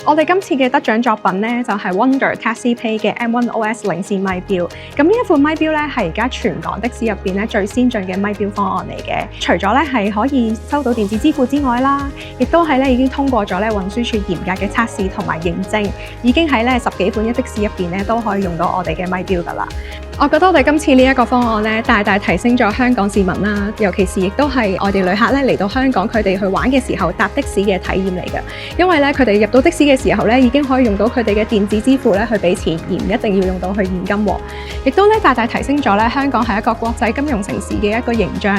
我哋今次嘅得獎作品咧就係 Wonder Taxi Pay 嘅 M1OS 領先咪錶。咁呢一款咪錶咧係而家全港的士入邊咧最先進嘅咪錶方案嚟嘅。除咗咧係可以收到電子支付之外啦，亦都係咧已經通過咗咧運輸署嚴格嘅測試同埋認證，已經喺咧10幾款嘅的士入邊咧都可以用到我哋嘅咪錶噶啦。我覺得我哋今次呢一個方案咧，大大提升咗香港市民啦，尤其是亦都係外地旅客咧嚟到香港，佢哋去玩嘅時候搭的士嘅體驗嚟嘅。因為咧佢哋入到的士嘅時候咧，已經可以用到佢哋嘅電子支付咧去俾錢，而唔一定要用到去現金喎。亦都咧大大提升咗咧香港係一個國際金融城市嘅一個形象。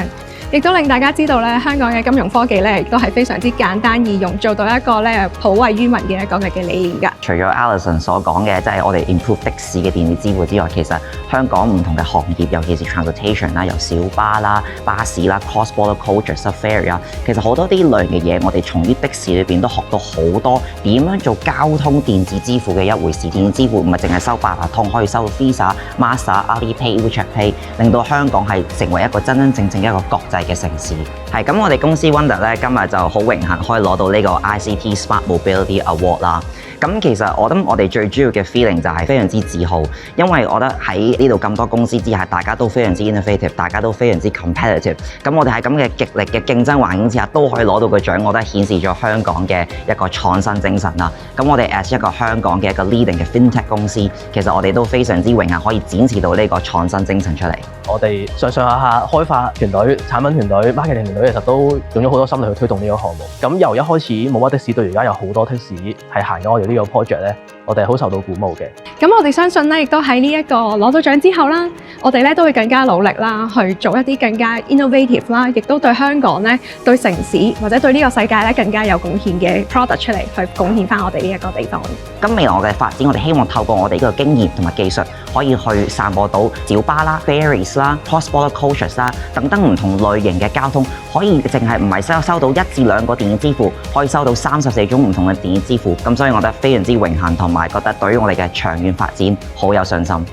亦都令大家知道咧，香港嘅金融科技咧，亦都係非常之簡單易用，做到一個咧普惠於民嘅一個嘅理念㗎。除咗 Alison 所講嘅，即係我哋 improve 的士嘅電子支付之外，其實香港唔同嘅行業，尤其是 transportation 啦，由小巴啦、巴士啦、cross border culture、ferry 啊，其實好多啲類嘅嘢，我哋從啲的士裏邊都學到好多點樣做交通電子支付嘅一回事。電子支付唔係淨係收八達通，可以收到 Visa、Master、Alipay、WeChat Pay， 令到香港係成為一個真真正正一個國際嘅城市。係咁，我哋公司 Wonder 咧今日就好榮幸可以攞到呢個 ICT Smart Mobility Award 啦。咁其實我諗我哋最主要嘅 feeling 就係非常之自豪，因為我覺得喺呢度咁多公司之下，大家都非常之 innovative， 大家都非常之 competitive。咁我哋喺咁嘅極力嘅競爭環境之下，都可以攞到個獎，我覺得顯示咗香港嘅一個創新精神啦。咁我哋 as 一個香港嘅一個 leading 嘅 FinTech 公司，其實我哋都非常之榮幸可以展示到呢個創新精神出嚟。我哋上下開發團隊、產品團隊、marketing 團隊，其實都用咗好多心力去推動呢個項目。咁由一開始冇乜的士，到而家有好多的士係行緊我哋呢個 project 咧，我哋好受到鼓舞嘅。咁我哋相信咧，亦都喺呢一個攞到獎之後啦，我哋咧都會更加努力啦，去做一啲更加 innovative 啦，亦都對香港咧、對城市或者對呢個世界咧更加有貢獻嘅 product 出嚟，去貢獻翻我哋呢一個地方。咁未來我嘅發展，我哋希望透過我哋呢個經驗同埋技術，可以去散播到小巴啦、ferries 啦、cross border cultures 啦等等唔同類型嘅交通，可以淨係唔係收到1至2個電子支付，可以收到34種唔同嘅電子支付。咁所以我覺得非常之榮幸，同埋覺得對於我哋嘅長遠發展好有信心。